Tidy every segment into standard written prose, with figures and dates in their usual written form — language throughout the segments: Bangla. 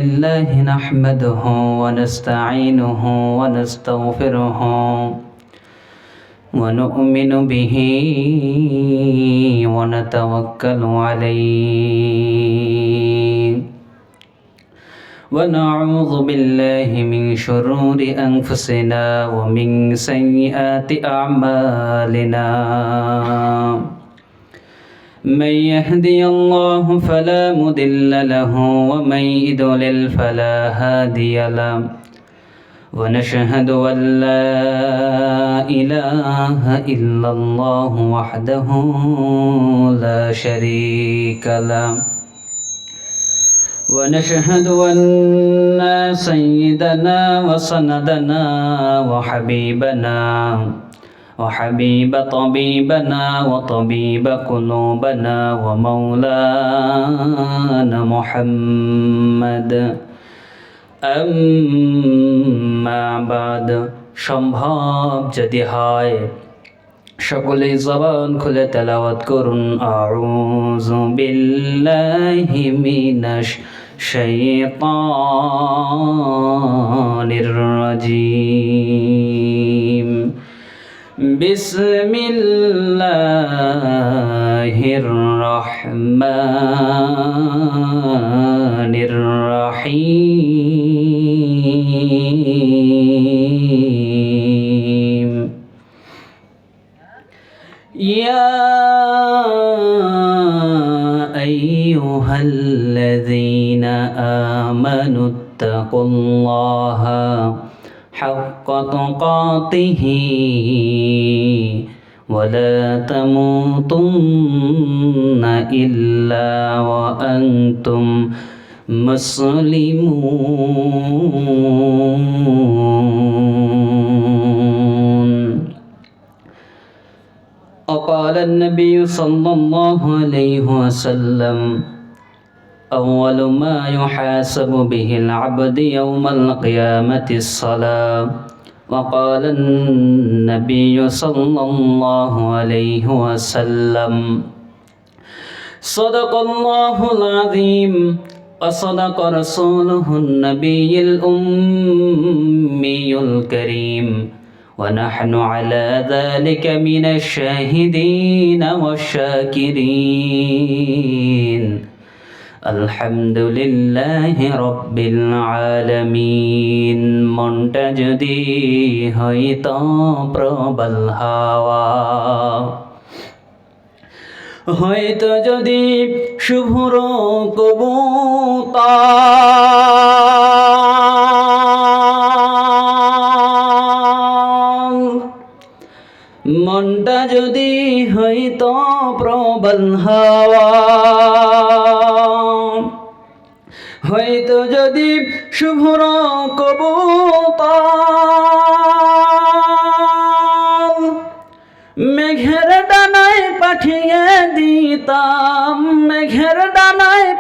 الله نحمده ونستعينه ونستغفره ونؤمن به ونتوكل عليه ونعوذ بالله من شرور أنفسنا ومن سيئات أعمالنا من يهدي الله فلا مضل له ومن يضلل فلا هادي له ونشهد أن لا إله إلا الله وحده لا شريك له ونشهد أن سيدنا وسندنا وحبيب طبيبنا وطبيب قلوبنا ومولانا محمد أما بعد সম্ভব যদি হয় সকলে জবান খুলে তেলাওয়াত করুন আউযু বিল্লাহি মিনাশ শাইতানির রাজীম বিসমিল্লাহির রহমানির রহিম ইয়া আইয়ুহাল্লাযীনা আমানুত্তাকুল্লাহা حق تقاته ولا تموتن إلا وأنتم مسلمون وقال النبي صلى الله عليه وسلم أول ما يحاسب به العبد يوم القيامة الصلاة وقال النبي صلى الله عليه وسلم صدق الله العظيم وصدق رسوله النبي الأمي الكريم ونحن على ذلك من الشاهدين والشاكرين আলহামদুলিল্লাহি রাব্বিল আলামিন মনটা যদি হইতো প্রবল হাওয়া হয়তো যদি শুভ্র কবুতর মনটা যদি হইতো প্রবল হাওয়া হয়তো যদি শুভ্র কবুতর মেঘের ডানায়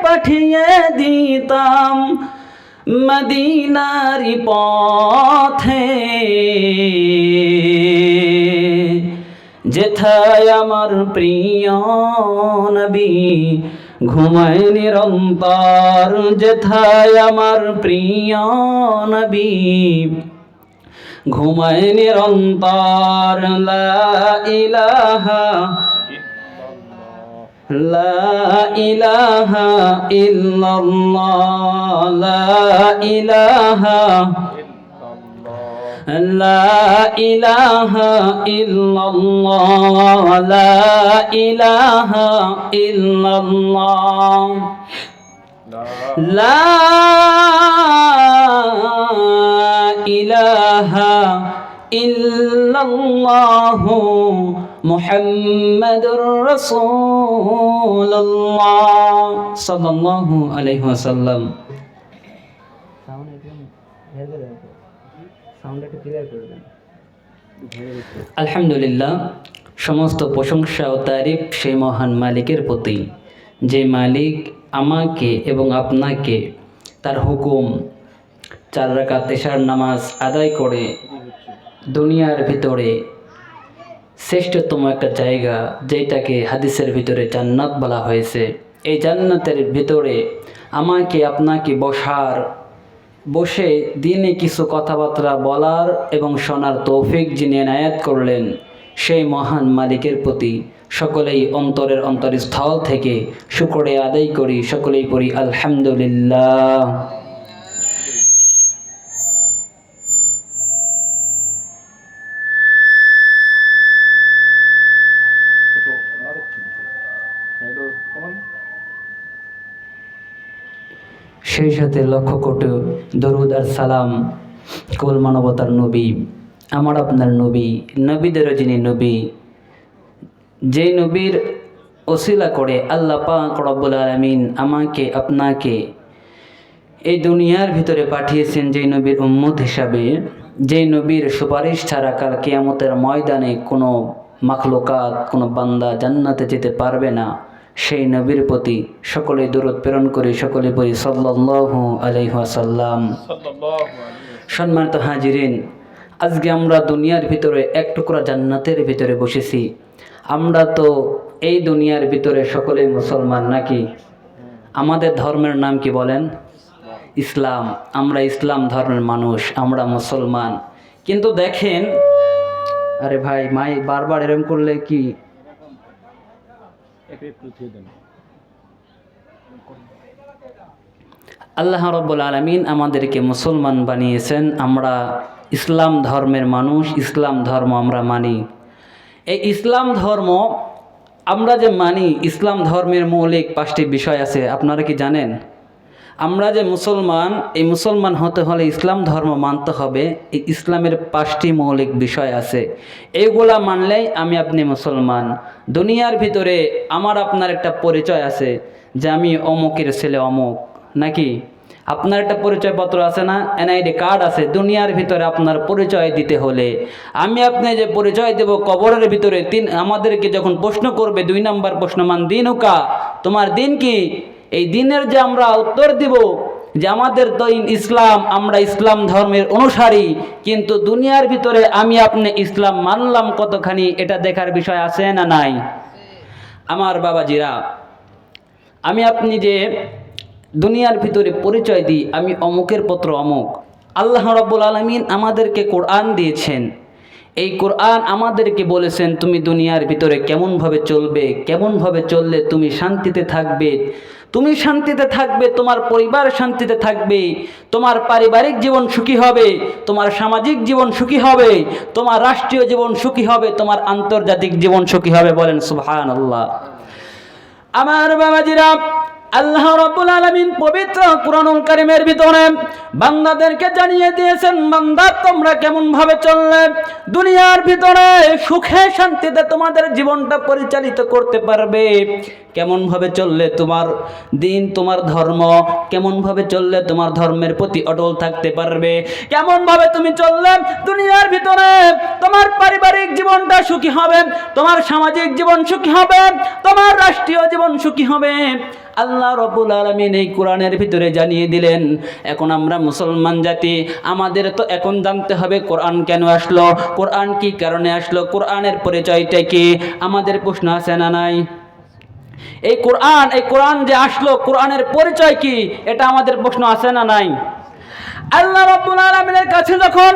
পাঠিয়ে দিতাম মদিনারি পথে যেথায় আমার প্রিয় নবী ঘুমায় নিরন্তর যেথায় আমার প্রিয় নবী ঘুমায় নিরন্তর লা ইলাহা ইল্লাল্লাহ লা ইলাহা ইল্লাল্লাহ লা ইলাহা ইল্লাল্লাহ লা ইলাহা ইল্লাল্লাহ মুহাম্মাদুর রাসূলুল্লাহ সাল্লাল্লাহু আলাইহি ওয়াসাল্লাম আলহামদুলিল্লাহ সমস্ত প্রশংসা ও তারিফ সেই মহান মালিকের প্রতি যে মালিক আমাকে এবং আপনাকে তার হুকুম 4 রাকাত এশার নামাজ আদায় করে দুনিয়ার ভিতরে শ্রেষ্ঠতম একটা জায়গা যেটাকে হাদিসের ভিতরে জান্নাত বলা হয়েছে, এই জান্নাতের ভিতরে আমাকে আপনাকে বসে দিনে কিছু কথাবার্তা বলার এবং শোনার তৌফিক যিনি এনায়েত করলেন, সেই মহান মালিকের প্রতি সকলেই অন্তরের অন্তরস্থল থেকে শুকরিয়া আদায় করি, সকলেই পড়ি আলহামদুলিল্লাহ। সেই সাথে লক্ষ কোটি দরুদ আর সালাম কুল মানবতার নবী, আমার আপনার নবী, নবীদেরও যিনি নবী, যেই নবীর ওসিলা করে আল্লাহ পাক রব্বুল আলামিন আমাকে আপনাকে এই দুনিয়ার ভিতরে পাঠিয়েছেন, যেই নবীর উম্মত হিসাবে, যেই নবীর সুপারিশ ছাড়া কাল কিয়ামতের ময়দানে কোনো মাখলুকাত, কোনো বান্দা জান্নাতে যেতে পারবে না, সেই নবীর প্রতি সকলে দরুদ প্রেরণ করে সকলে বলি সাল্লাল্লাহু আলাইহি ওয়াসাল্লাম। সম্মানিত হাজিরিন, আজকে আমরা দুনিয়ার ভিতরে এক টুকরা জান্নাতের ভিতরে বসেছি। আমরা তো এই দুনিয়ার ভিতরে সকলেই মুসলমান নাকি? আমাদের ধর্মের নাম কি বলেন? ইসলাম। আমরা ইসলাম ধর্মের মানুষ, আমরা মুসলমান। কিন্তু দেখেন, আরে ভাই মাই বারবার এরকম করলে কি? আল্লাহ রাব্বুল আলামিন আমাদেরকে মুসলমান বানিয়েছেন। আমরা ইসলাম ধর্মের মানুষ, ইসলাম ধর্ম আমরা মানি। এই ইসলাম ধর্ম আমরা যে মানি, ইসলাম ধর্মের মৌলিক 5টি বিষয় আছে। আপনারা কি জানেন? আমরা যে মুসলমান, এই মুসলমান হতে হলে ইসলাম ধর্ম মানতে হবে। এই ইসলামের 5টি মৌলিক বিষয় আছে। এইগুলা মানলেই আমি আপনি মুসলমান। দুনিয়ার ভিতরে আমার আপনার একটা পরিচয় আছে যে আমি অমুকের ছেলে অমুক, নাকি? আপনার একটা পরিচয়পত্র আছে না? এনআইডি কার্ড আছে। দুনিয়ার ভিতরে আপনার পরিচয় দিতে হলে আমি আপনি যে পরিচয় দেব কবরের ভিতরে, আমাদেরকে যখন প্রশ্ন করবে 2 নম্বর প্রশ্ন, মান দিনুকা, তোমার দিন কি? এই দিনের যে আমরা উত্তর দিব যে আমাদের দিন ইসলাম, আমরা ইসলাম ধর্মের অনুসারী, কিন্তু দুনিয়ার ভিতরে আমি আপনি ইসলাম মানলাম কতখানি, এটা দেখার বিষয় আছে না নাই? আমার বাবাজিরা, আমি আপনি যে দুনিয়ার ভিতরে পরিচয় দিই আমি অমুকের পুত্র অমুক, আল্লাহ রাব্বুল আলামিন আমাদেরকে কোরআন দিয়েছেন। এই কোরআন আমাদেরকে বলেছেন তুমি দুনিয়ার ভিতরে কেমনভাবে চলবে, কেমনভাবে চললে তুমি শান্তিতে থাকবে। তুমি শান্তিতে থাকবে, তোমার পরিবার শান্তিতে থাকবে, তোমার পারিবারিক জীবন সুখী হবে, তোমার সামাজিক জীবন সুখী হবে, তোমার রাষ্ট্রীয় জীবন সুখী হবে, তোমার আন্তর্জাতিক জীবন সুখী হবে। বলেন সুবহানাল্লাহ। আমার বাবাজিরা, আল্লাহ রাব্বুল আলামিন পবিত্র কুরআনুল কারীমের ভিতরে বান্দাদেরকে জানিয়ে দিয়েছেন, বান্দা তোমরা কেমন ভাবে চললে দুনিয়ার ভিতরে সুখে শান্তিতে তোমাদের জীবনটা পরিচালিত করতে পারবে, কেমন ভাবে চললে তোমার দিন, তোমার ধর্ম, কেমন ভাবে চললে তোমার ধর্মের প্রতি অটল থাকতে পারবে, কেমন ভাবে তুমি চললে দুনিয়ার ভিতরে তোমার পারিবারিক জীবনটা সুখী হবে, তোমার সামাজিক জীবন সুখী হবে, তোমার রাষ্ট্রীয় জীবন সুখী হবে। আল্লাহ রাব্বুল আলামিন এই কোরআনের ভিতরে জানিয়ে দিলেন। এখন আমরা মুসলমান জাতি, আমাদের তো এখন জানতে হবে কোরআন কেন আসলো, কোরআন কি কারণে আসলো, কোরআনের পরিচয়টা কি? আমাদের প্রশ্ন আছে না নাই? এই কোরআন যে আসলো, কোরআনের পরিচয় কি? এটা আমাদের প্রশ্ন আছে না নাই? আল্লাহ রাব্বুল আলামিনের কাছে যখন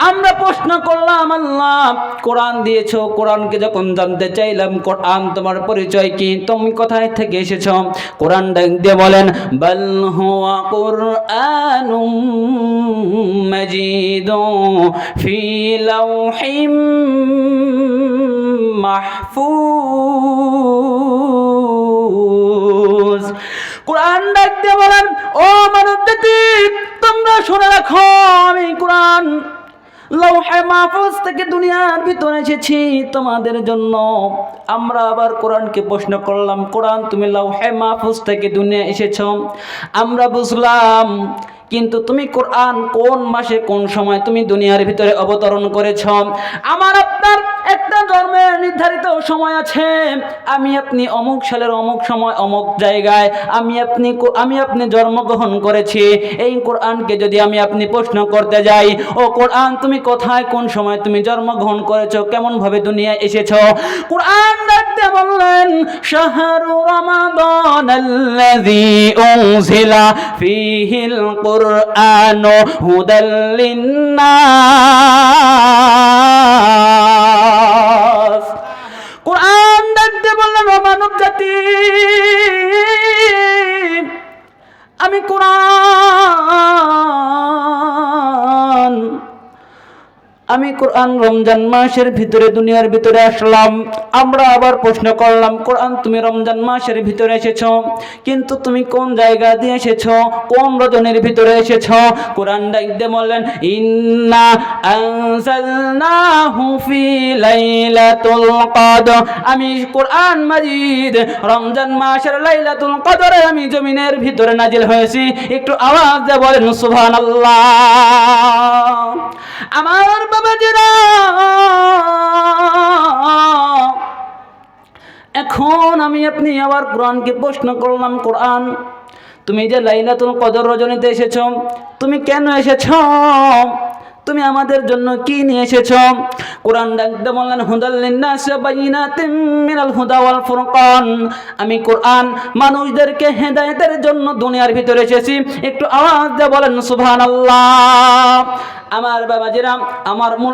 আমরা প্রশ্ন করলাম, আল্লাহ কোরআন দিয়েছো, কোরআনকে যখন জানতে চাইলাম কোরআন তোমার পরিচয় কি, তুমি কোথায় থেকে এসেছো, কোরআন দিয়ে বলেন বাল হুয়া কুরআনুম মাজিদুন ফি লাওহিম মাহফুজ। কোরআন দিয়ে বলেন, ও মানব জাতি তোমরা শুনে রাখো, আমি কোরআন লৌহে মাহফুজ থেকে দুনিয়ার ভিতরে এসেছি তোমাদের জন্য। আমরা আবার কোরআনকে প্রশ্ন করলাম, কোরআন তুমি লৌহে মাহফুজ থেকে দুনিয়া এসেছো, আমরা বুঝলাম, কিন্তু তুমি কোরআন কোন মাসে কোন সময় তুমি দুনিয়ার ভিতরে অবতরণ করেছ? আমার আপনার একটা ধর্মের নির্ধারিত হাতেও সময় আছে, আমি আপনি অমুক সালের অমুক সময় অমুক জায়গায় আমি আপনি জন্মগ্রহণ করেছি। এই কোরআনকে যদি আমি আপনি প্রশ্ন করতে যাই, ও কোরআন তুমি কোথায় কোন সময় তুমি জন্মগ্রহণ করেছো, কেমন ভাবে দুনিয়ায় এসেছো, কোরআন দেখতে বললেন শাহরু রমাদানাল্লাযী উনজিলা ফীহিল কুরআনু হুদাল লিন্নাস। কোরআন দেখতে বললেন ও মানব জাতি, আমি কোরআন রমজান মাসের ভিতরে দুনিয়ার ভিতরে আসলাম। আমরা আবার প্রশ্ন করলাম, কোরআন তুমি রমজান মাসের ভিতরে এসেছো, কিন্তু তুমি কোন জায়গা দিয়ে এসেছো, কোন রজনীর ভিতরে এসেছো? কোরআন দেখতে বললেন ইন্না আনজালনাহু ফি লাইলাতুল কদর। আমি কোরআন মাজিদ রমজান মাসের লাইলাতুল কদরে আমি জমিনের ভিতরে নাজিল হয়েছি। একটু আওয়াজ দিয়ে বলেন সুবহানাল্লাহ। আমার বাবাজিরা, এখন আমি আপনি আবার কোরআনকে প্রশ্ন করলাম, কোরআন তুমি যে লাইলাতুল কদর রজনীতে এসেছো, তুমি কেন এসেছো, তুমি আমাদের জন্য কি নিয়ে এসেছো? কোরআন ডাকতে বললেন হুদাল লিন্নাস ওয়া বাইয়িনাতিম মিনাল হুদা ওয়াল ফুরকান। আমি কোরআন মানুষদেরকে হেদায়েতের জন্য দুনিয়ার ভিতরে এসেছি। একটু আওয়াজ দিয়ে বলেন সুবহানাল্লাহ। আমার বাবাজিরা, আমার মূল